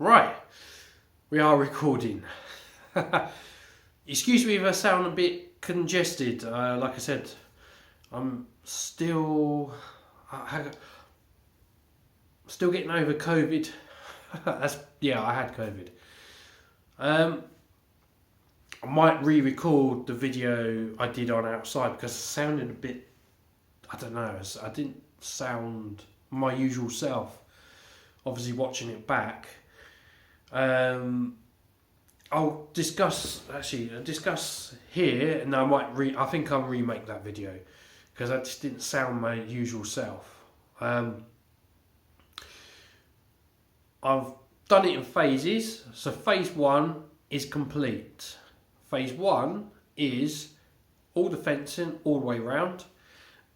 Right, we are recording. Excuse me if I sound a bit congested. Like I said, I'm still getting over COVID. I had COVID. I might re-record the video I did on outside because it sounded a bit, I don't know, I didn't sound my usual self. Obviously watching it back. I'll discuss here, and I think I'll remake that video because I just didn't sound my usual self. I've done it in phases. So phase 1 is complete. Phase 1 is all the fencing all the way round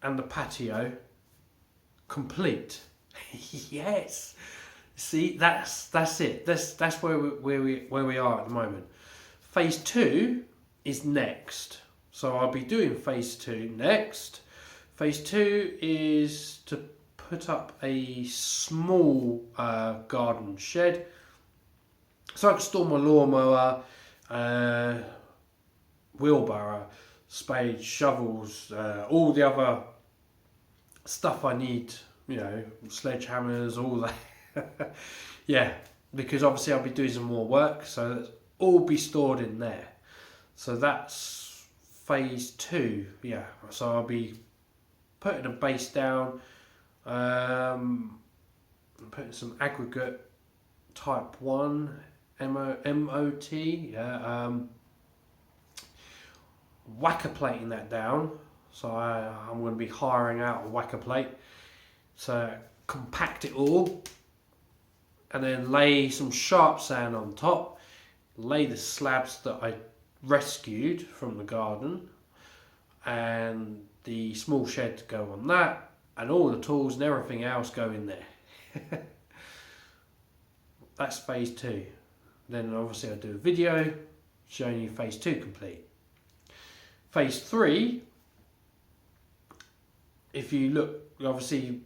and the patio complete. Yes. See, that's it. That's where we are at the moment. Phase 2 is next. So I'll be doing phase 2 next. Phase 2 is to put up a small garden shed, so I can store my lawnmower, wheelbarrow, spades, shovels, all the other stuff I need. You know, sledgehammers, all that. Yeah, because obviously I'll be doing some more work, so that's all be stored in there. So that's phase 2. Yeah, so I'll be putting a base down, putting some aggregate type 1 MOT, whacker plating that down. So I'm going to be hiring out a whacker plate, so compact it all, and then lay some sharp sand on top, lay the slabs that I rescued from the garden, and the small shed to go on that, and all the tools and everything else go in there. That's phase 2. Then obviously I'll do a video showing you phase 2 complete. Phase 3, if you look, obviously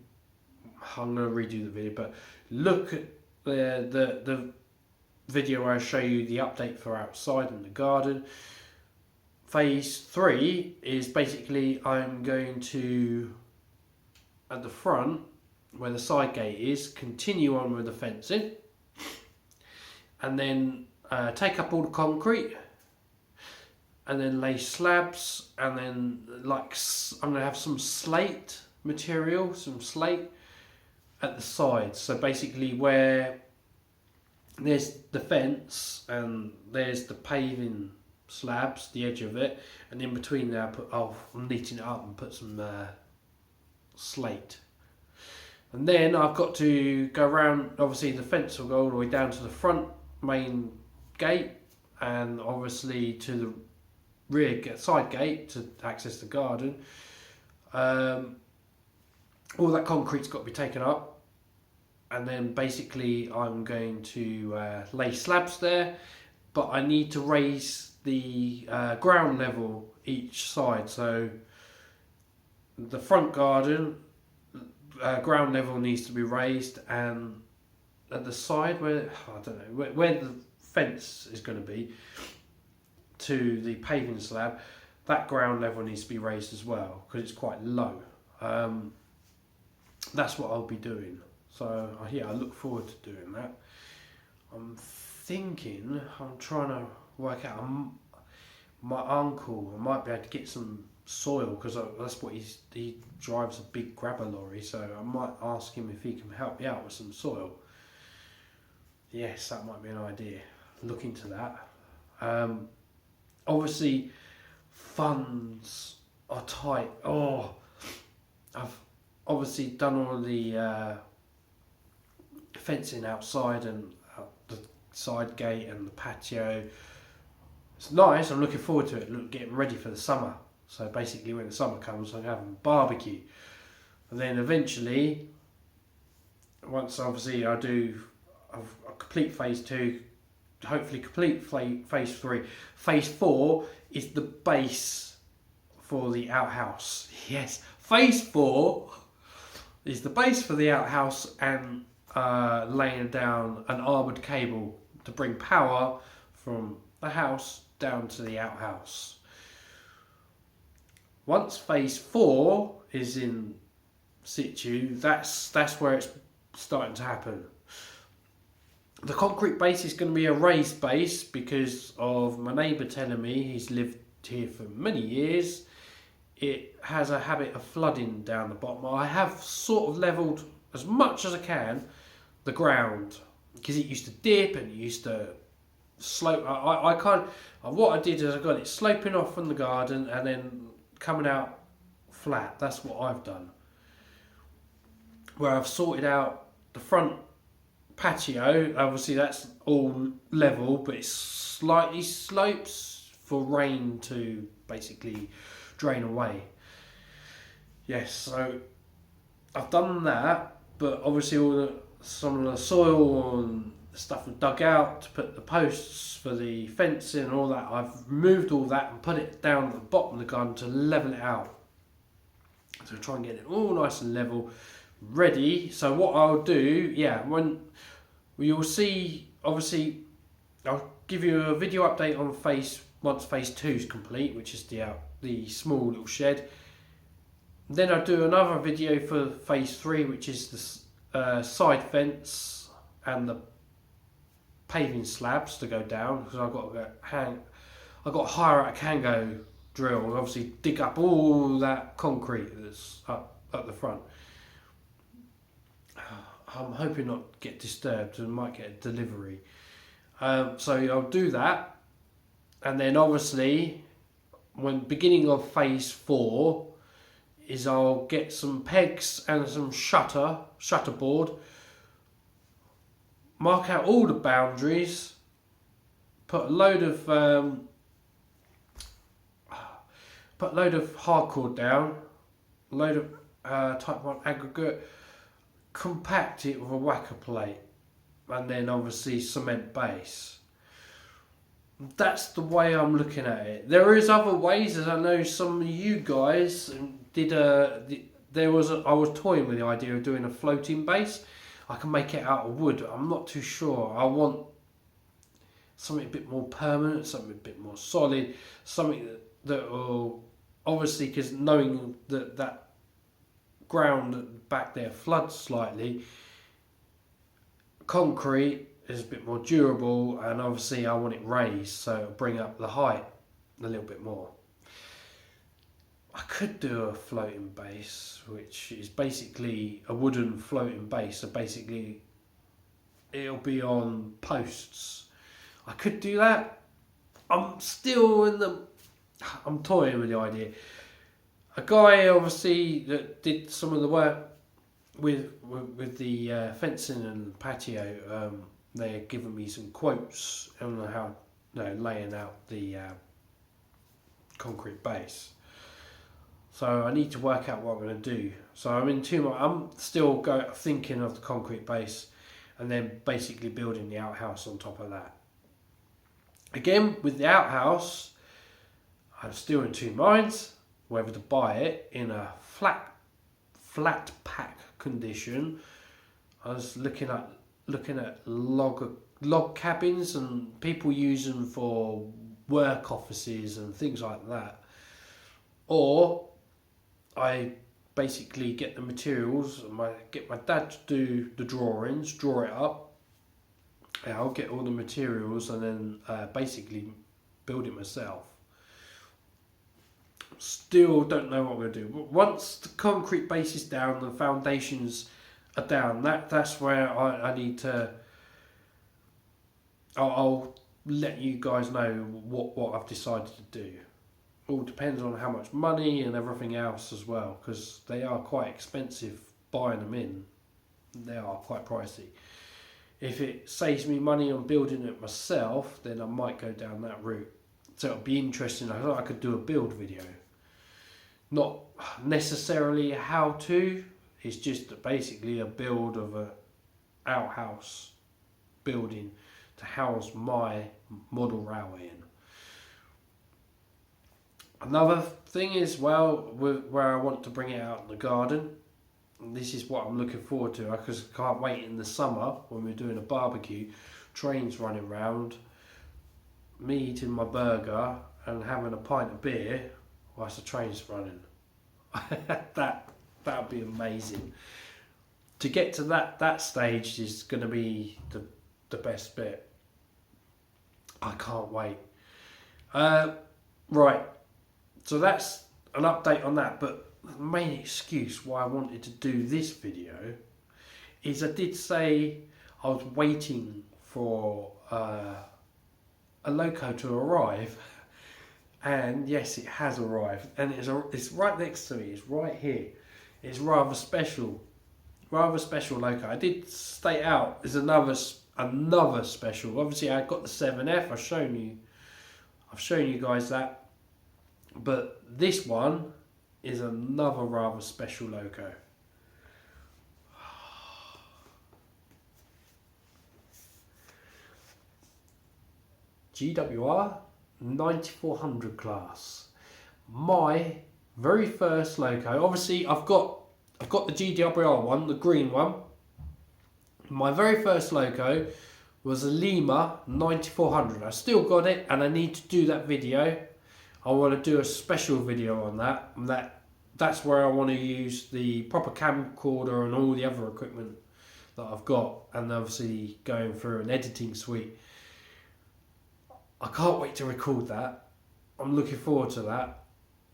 I'm going to redo the video, but look at the video where I show you the update for outside in the garden. Phase 3 is basically I'm going to, at the front where the side gate is, continue on with the fencing, and then take up all the concrete, and then lay slabs, and then I'm going to have some slate material, at the sides. So basically where there's the fence and there's the paving slabs, the edge of it, and in between there I'm neating it up and put some slate. And then I've got to go around, obviously the fence will go all the way down to the front main gate, and obviously to the rear side gate to access the garden. All that concrete's got to be taken up, and then basically I'm going to lay slabs there, but I need to raise the ground level each side. So the front garden ground level needs to be raised, and at the side where the fence is going to be to the paving slab, that ground level needs to be raised as well because it's quite low. That's what I'll be doing. So yeah, I look forward to doing that. I'm trying to work out, my uncle, I might be able to get some soil, because that's what he drives a big grabber lorry, so I might ask him if he can help me out with some soil. Yes, that might be an idea. Look into that. Obviously funds are tight. I've obviously done all the fencing outside and the side gate and the patio. It's nice. I'm looking forward to it. Getting ready for the summer. So basically, when the summer comes, I'm having a barbecue, and then eventually, once obviously I complete phase 2, hopefully complete phase 3. Phase 4 is the base for the outhouse. Yes, phase 4 is the base for the outhouse, and laying down an armoured cable to bring power from the house down to the outhouse. Once phase 4 is in situ, that's where it's starting to happen. The concrete base is going to be a raised base because of my neighbour telling me he's lived here for many years. It has a habit of flooding down the bottom. I have sort of levelled as much as I can the ground because it used to dip and it used to slope. What I did is I got it sloping off from the garden and then coming out flat. That's what I've done. Where I've sorted out the front patio, obviously that's all level, but it slightly slopes for rain to basically drain away. Yes, so I've done that, but obviously some of the soil and stuff was dug out to put the posts for the fencing and all that. I've removed all that and put it down at the bottom of the garden to level it out. So try and get it all nice and level, ready. So what I'll do, when you'll see, obviously, I'll give you a video update on once phase 2 is complete, which is the small little shed. Then I'll do another video for phase 3, which is the side fence and the paving slabs to go down, because I've got to hire out a Kango drill and obviously dig up all that concrete that's up at the front. I'm hoping not to get disturbed and might get a delivery. So I'll do that, and then obviously when beginning of phase 4 is I'll get some pegs and some shutter board, mark out all the boundaries, put a load of hardcore down, a load of type 1 aggregate, compact it with a whacker plate, and then obviously cement base. That's the way I'm looking at it. There is other ways, as I know some of you guys did. I was toying with the idea of doing a floating base. I can make it out of wood. I'm not too sure. I want something a bit more permanent, something a bit more solid, something that will, obviously, because knowing that ground back there floods slightly, concrete is a bit more durable, and obviously I want it raised, so it'll bring up the height a little bit more. I could do a floating base, which is basically a wooden floating base, so basically it'll be on posts. I could do that. I'm toying with the idea. A guy obviously that did some of the work with the fencing and patio, they're giving me some quotes on how laying out the concrete base. So I need to work out what I'm going to do. So I'm still thinking of the concrete base, and then basically building the outhouse on top of that. Again, with the outhouse, I'm still in two minds whether to buy it in a flat pack condition. I was looking at log cabins, and people use them for work offices and things like that. Or I basically get the materials, get my dad to do the drawings, draw it up. I'll get all the materials and then basically build it myself. Still don't know what I'm going to do. But once the concrete base is down, the foundations are down, that's where I need to... I'll let you guys know what I've decided to do. All depends on how much money and everything else as well, because they are quite expensive buying them in. They are quite pricey. If it saves me money on building it myself, then I might go down that route. So it'll be interesting. I thought I could do a build video. Not necessarily a how-to, it's just basically a build of a outhouse building to house my model railway in. Another thing is, where I want to bring it out in the garden, this is what I'm looking forward to, because I can't wait in the summer when we're doing a barbecue, trains running round, me eating my burger and having a pint of beer whilst the train's running. That'd be amazing. To get to that stage is going to be the best bit. I can't wait. Right, so that's an update on that, but the main excuse why I wanted to do this video is I did say I was waiting for a Loco to arrive, and yes, it has arrived, and it's right next to me, it's right here. It's rather special Loco. I did state out there's another special. Obviously I got the 7F, I've shown you guys that, but this one is another rather special Loco. GWR 9400 class. My very first Loco. Obviously I've got the GWR one, the green one. My very first Loco was a Lima 9400. I still got it, and I need to do that video. I want to do a special video on that. And that's where I want to use the proper camcorder and all the other equipment that I've got, and obviously going through an editing suite. I can't wait to record that. I'm looking forward to that.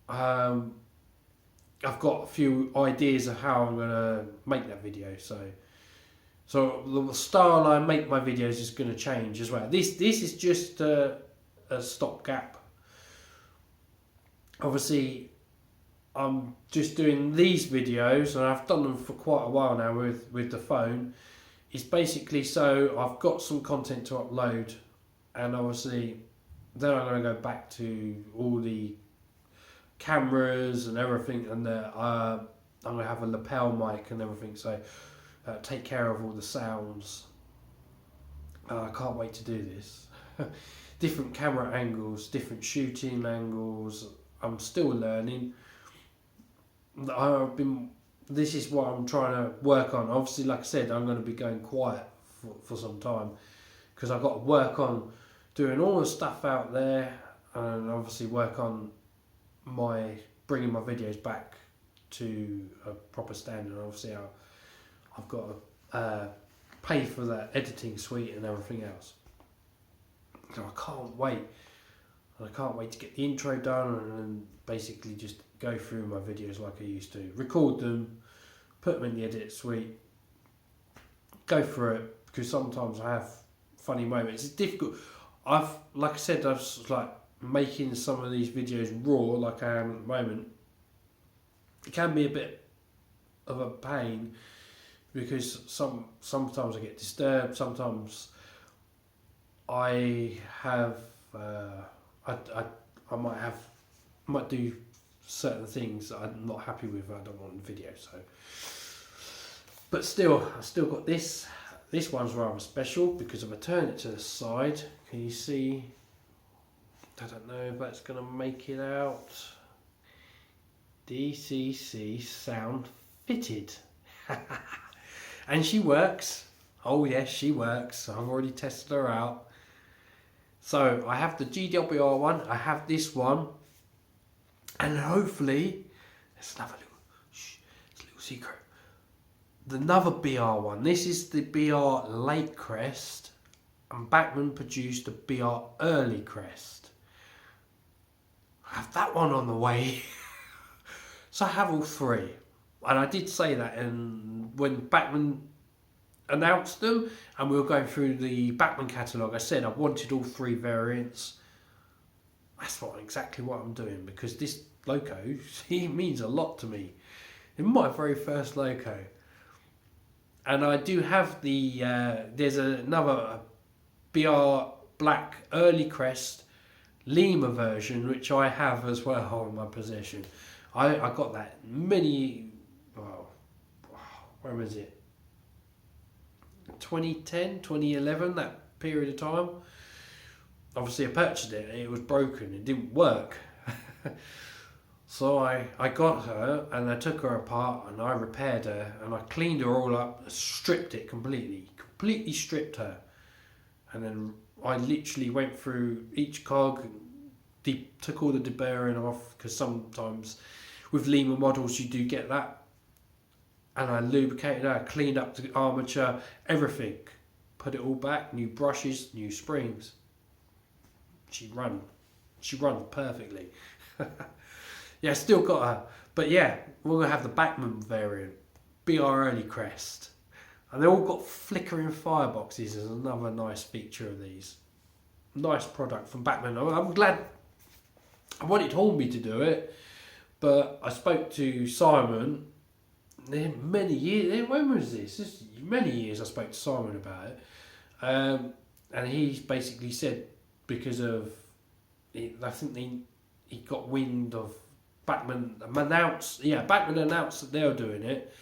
I've got a few ideas of how I'm going to make that video. So the style I make my videos is going to change as well. This is just a stopgap. Obviously, I'm just doing these videos, and I've done them for quite a while now with the phone. It's basically so I've got some content to upload, and obviously then I'm going to go back to all the cameras and everything, and I'm going to have a lapel mic and everything, so take care of all the sounds. I can't wait to do this. Different camera angles, different shooting angles. I'm still learning. This is what I'm trying to work on. Obviously, like I said, I'm going to be going quiet for some time, because I've got to work on doing all the stuff out there, and obviously work on bringing my videos back to a proper standard. Obviously I've got to pay for that editing suite and everything else. So I can't wait. I can't wait to get the intro done, and then basically just go through my videos like I used to. Record them, put them in the edit suite, go through it, because sometimes I have funny moments. It's difficult. Like I said, I was like making some of these videos raw like I am at the moment. It can be a bit of a pain, because sometimes I get disturbed. Sometimes I have I might do certain things that I'm not happy with. I don't want in the video. So, but still, I still got this. This one's rather special because if I turn it to the side, can you see? I don't know if that's going to make it out. DCC sound fitted. And she works. Oh yes, she works. I've already tested her out. So I have the GWR one, I have this one, and hopefully, it's another little secret. Another BR one. This is the BR Late Crest, and Bachmann produced a BR Early Crest. I have that one on the way. So I have all three. And I did say that when Bachmann announced them and we were going through the Bachmann catalogue, I said I wanted all three variants. That's exactly what I'm doing, because this Loco, he means a lot to me. In my very first Loco. And I do have there's another BR Black Early Crest Lima version, which I have as well in my possession. I got that where was it? 2010, 2011, that period of time. Obviously I purchased it, it was broken, it didn't work. So I got her and I took her apart and I repaired her and I cleaned her all up, stripped it completely stripped her. And then I literally went through each cog, took all the deburring off, because sometimes with Lima models you do get that. And I lubricated her, cleaned up the armature, everything. Put it all back, new brushes, new springs. She runs perfectly. Yeah, still got her. But yeah, we're going to have the Bachmann variant. BR Early Crest. And they all got flickering fireboxes as another nice feature of these. Nice product from Bachmann. I'm glad. I wanted Hornby to do it, but I spoke to Simon many years. When was this? Many years I spoke to Simon about it. And he basically said because of, I think he got wind of Bachmann announced that they were doing it,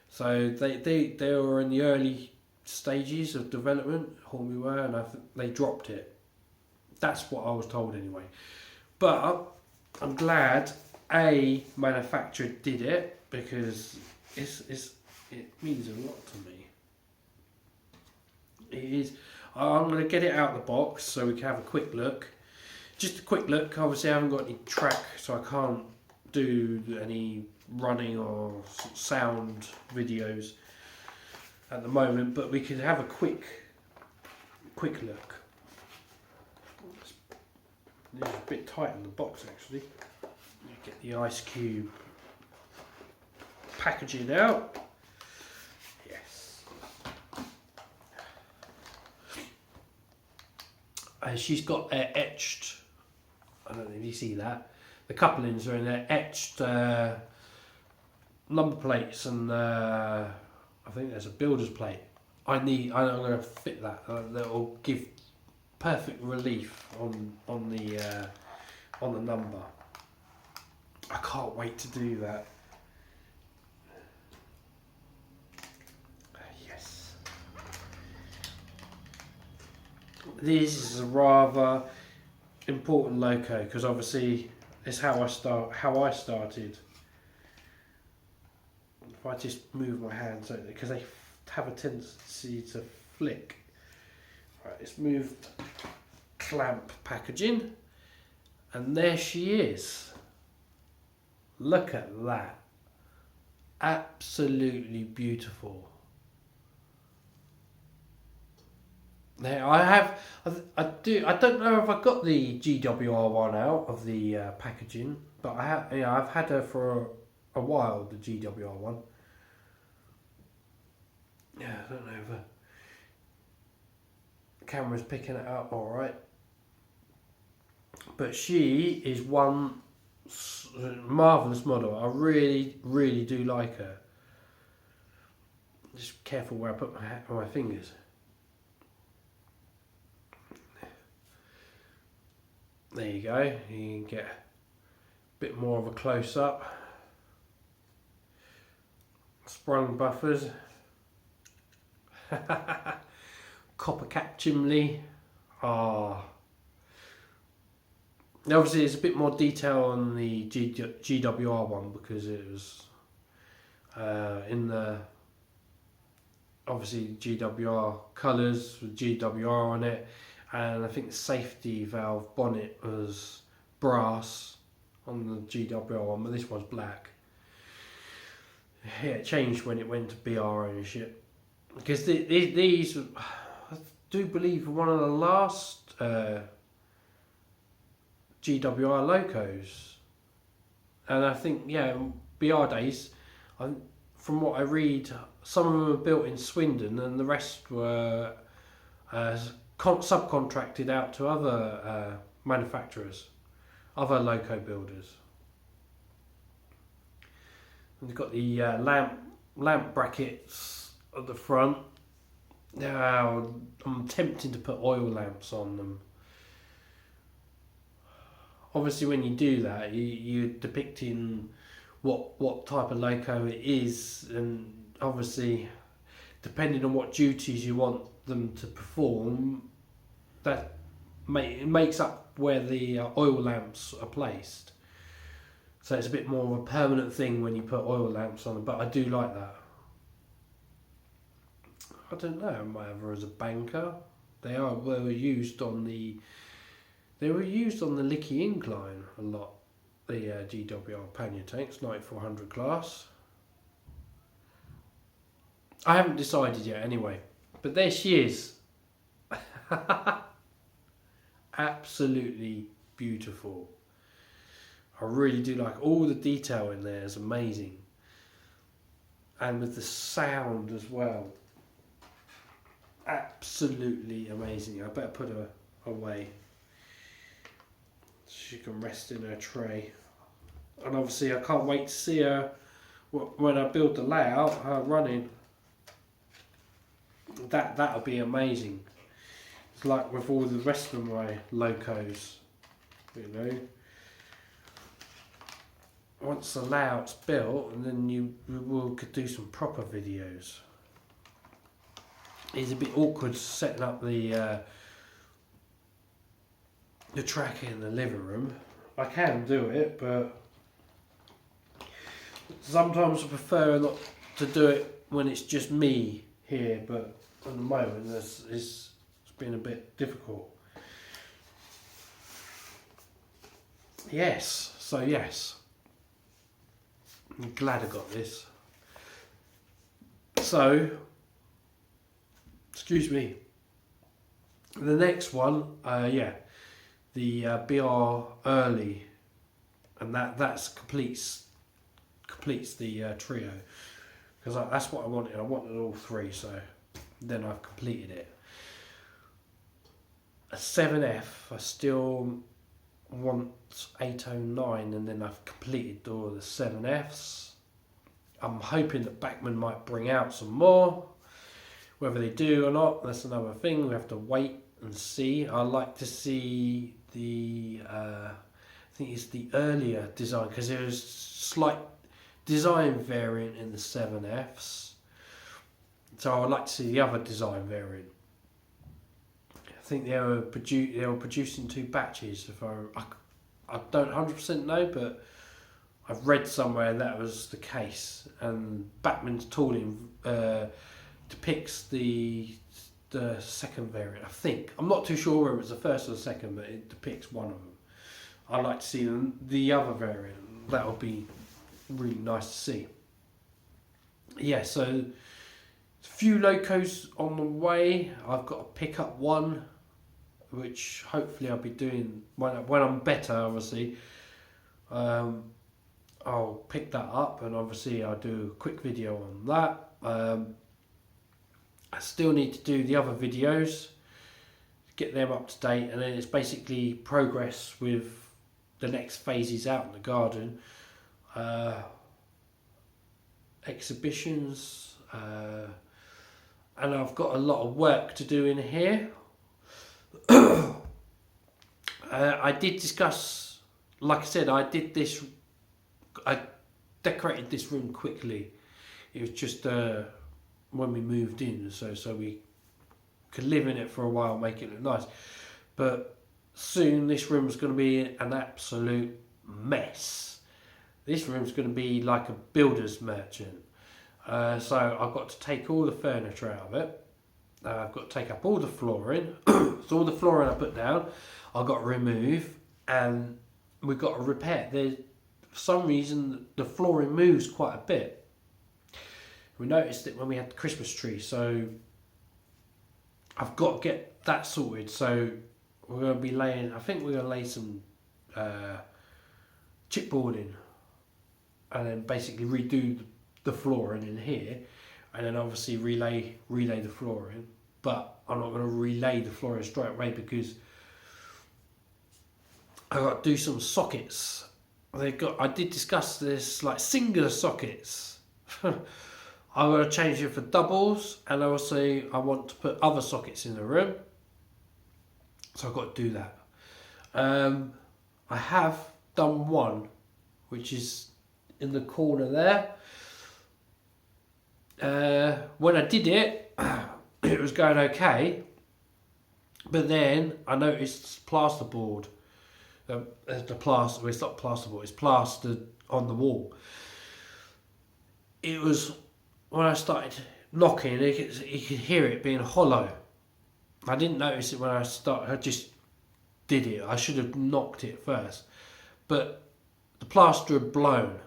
so they were in the early stages of development. Hornby were, and I think they dropped it. That's what I was told anyway. But I'm glad a manufacturer did it because it means a lot to me. It is. I'm going to get it out of the box so we can have a quick look. Just a quick look. Obviously, I haven't got any track, so I can't do any running or sound videos at the moment. But we can have a quick look. It's a bit tight in the box actually. Get the ice cube packaging out. Yes. She's got etched. I don't know if you see that. The couplings are in there, etched number plates, and I think there's a builder's plate. I'm going to fit that. That will give perfect relief on the number. I can't wait to do that. Yes. This is a rather important loco because obviously it's how I started. If I just move my hands over because they have a tendency to flick. Right, let's move clamp packaging, and there she is. Look at that. Absolutely beautiful. Now I don't know if I got the GWR one out of the packaging, but I've had her for a while, the GWR one. Yeah, I don't know if the camera's picking it up all right, but she is one marvellous model. I really do like her. Just careful where I put my fingers. There you go. You can get a bit more of a close up. Sprung buffers. Copper cap chimney. Obviously, there's a bit more detail on the GWR one because it was in the obviously GWR colours with GWR on it, and I think the safety valve bonnet was brass on the GWR one, but this one's black. Yeah, it changed when it went to BR ownership because these I do believe were one of the last GWR locos, and I think BR days, from what I read, some of them were built in Swindon and the rest were subcontracted out to other manufacturers, other loco builders. And they've got the lamp brackets at the front. Now I'm tempted to put oil lamps on them. Obviously, when you do that, you're depicting what type of loco it is, and obviously, depending on what duties you want them to perform, it makes up where the oil lamps are placed. So it's a bit more of a permanent thing when you put oil lamps on them, but I do like that. I don't know, whether as a banker. They were used on the Licky incline a lot. The GWR pannier tanks, 9400 class. I haven't decided yet anyway. But there she is. Absolutely beautiful. I really do like all the detail in there. It's amazing. And with the sound as well. Absolutely amazing. I better put her away. She can rest in her tray. And obviously I can't wait to see her when I build the layout, her running. That'll be amazing. It's like with all the rest of my locos, you know. Once the layout's built, and then we could do some proper videos. It's a bit awkward setting up the tracker in the living room. I can do it, but sometimes I prefer not to do it when it's just me here. But at the moment, it's been a bit difficult. Yes, so yes, I'm glad I got this. So, excuse me. The next one, the BR early, and that's completes the trio, because that's what I wanted. I wanted all three, so then I've completed it. A 7F, I still want 809, and then I've completed all the 7Fs. I'm hoping that Bachmann might bring out some more. Whether they do or not, that's another thing. We have to wait and see. I like to see the I think it's the earlier design, because there was slight design variant in the 7Fs. So I would like to see the other design variant. I think they were producing 2 batches. If I don't 100% know, but I've read somewhere that was the case. And Bachmann's tooling depicts the second variant. I think I'm not too sure whether it's the first or the second, but it depicts one of them. I'd like to see the other variant. That would be really nice to see. Yeah, so a few locos on the way. I've got to pick up one, which hopefully I'll be doing when I'm better, obviously. I'll pick that up, and obviously I'll do a quick video on that. I still need to do the other videos, get them up to date, and then it's basically progress with the next phases out in the garden. Exhibitions, and I've got a lot of work to do in here. I did discuss, like I said, I decorated this room quickly. It was just when we moved in, so we could live in it for a while, make it look nice. But soon this room's going to be an absolute mess. This room's going to be like a builder's merchant. So I've got to take all the furniture out of it. I've got to take up all the flooring. So all the flooring I put down, I've got to remove, and we've got to repair. For some reason, the flooring moves quite a bit. We noticed it when we had the Christmas tree, so I've got to get that sorted. So we're going to be laying, I think we're going to lay some chipboarding, and then basically redo the flooring in here, and then obviously relay the flooring. But I'm not going to relay the flooring straight away, because I've got to do some sockets. I did discuss this, like singular sockets. I'm going to change it for doubles, and also I want to put other sockets in the room, so I've got to do that. I have done one, which is in the corner there. When I did it, it was going okay, but then I noticed plasterboard the plaster. Well, it's not plasterboard. It's plastered on the wall. It was when I started knocking. You could hear it being hollow. I didn't notice it when I started. I just did it. I should have knocked it first, but the plaster had blown.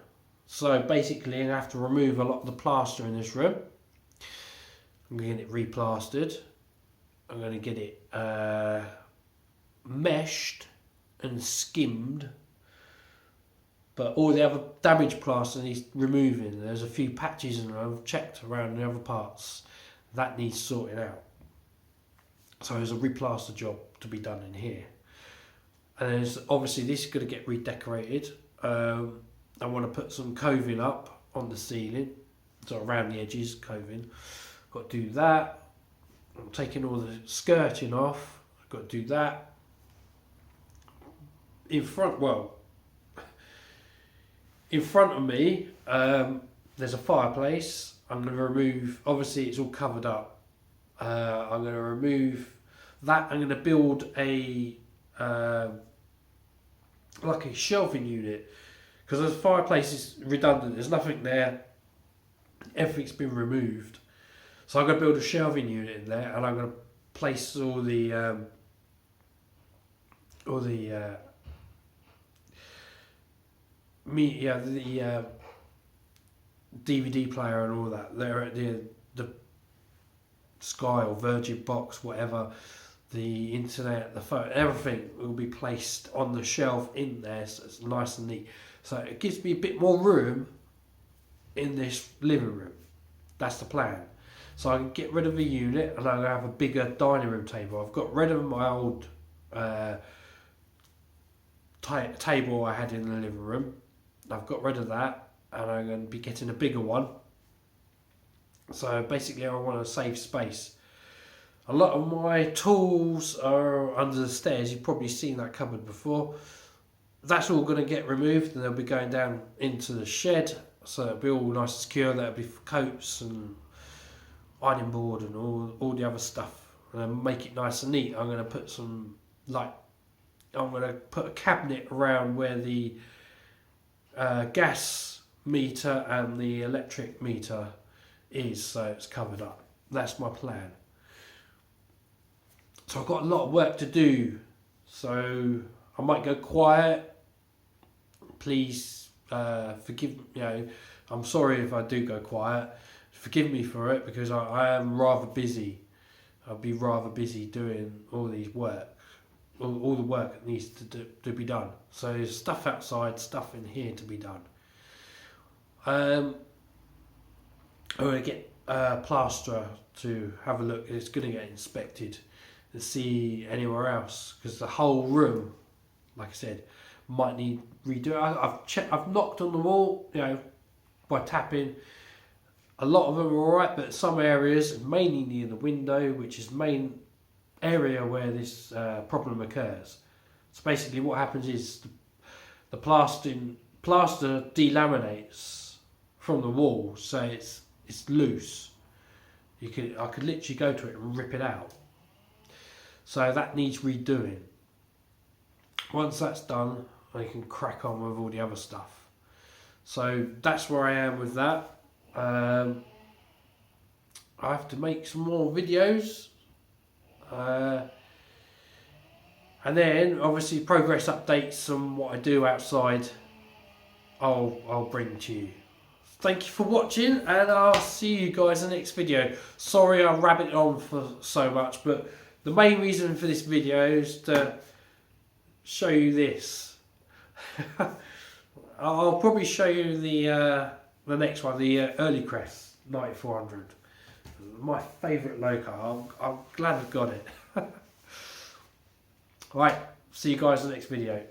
So basically, I have to remove a lot of the plaster in this room. I'm going to get it replastered. I'm going to get it meshed and skimmed. But all the other damaged plaster needs removing. There's a few patches and I've checked around the other parts. That needs sorting out. So there's a replaster job to be done in here. And there's obviously this is going to get redecorated. I want to put some coving up on the ceiling, so around the edges, coving. Got to do that. I'm taking all the skirting off. I've got to do that. In front of me, there's a fireplace. I'm going to remove. Obviously, it's all covered up. I'm going to remove that. I'm going to build a like a shelving unit. Because the fireplace is redundant, there's nothing there, everything's been removed. So I'm going to build a shelving unit in there, and I'm going to place all the DVD player and all that. There at the Sky or Virgin box, whatever, the internet, the phone, everything will be placed on the shelf in there, so it's nice and neat. So it gives me a bit more room in this living room. That's the plan. So I can get rid of the unit and I'm going to have a bigger dining room table. I've got rid of my old table I had in the living room. I've got rid of that and I'm going to be getting a bigger one. So basically I want to save space. A lot of my tools are under the stairs. You've probably seen that cupboard before. That's all going to get removed and they'll be going down into the shed, so it'll be all nice and secure. That'll be for coats and ironing board and all the other stuff, and make it nice and neat. I'm going to put I'm going to put a cabinet around where the gas meter and the electric meter is, so it's covered up. That's my plan. So I've got a lot of work to do, so I might go quiet. Please forgive me. I'm sorry if I do go quiet. Forgive me for it, because I am rather busy. I'll be rather busy doing all these work, all the work that needs to be done. So there's stuff outside, stuff in here to be done. I'm going to get a plasterer to have a look. It's going to get inspected to see anywhere else, because the whole room, like I said, might need redoing. I've knocked on the wall, by tapping. A lot of them are alright, but some areas, mainly near the window, which is the main area where this problem occurs. So basically what happens is the plaster delaminates from the wall, so it's loose. I could literally go to it and rip it out. So that needs redoing. Once that's done, I can crack on with all the other stuff. So that's where I am with that. I have to make some more videos. And then obviously progress updates on what I do outside I'll bring to you. Thank you for watching, and I'll see you guys in the next video. Sorry I rabbited on for so much, but the main reason for this video is to show you this. I'll probably show you the next one, the Early Crest 9400. My favourite loco. I'm glad I've got it. Alright, see you guys in the next video.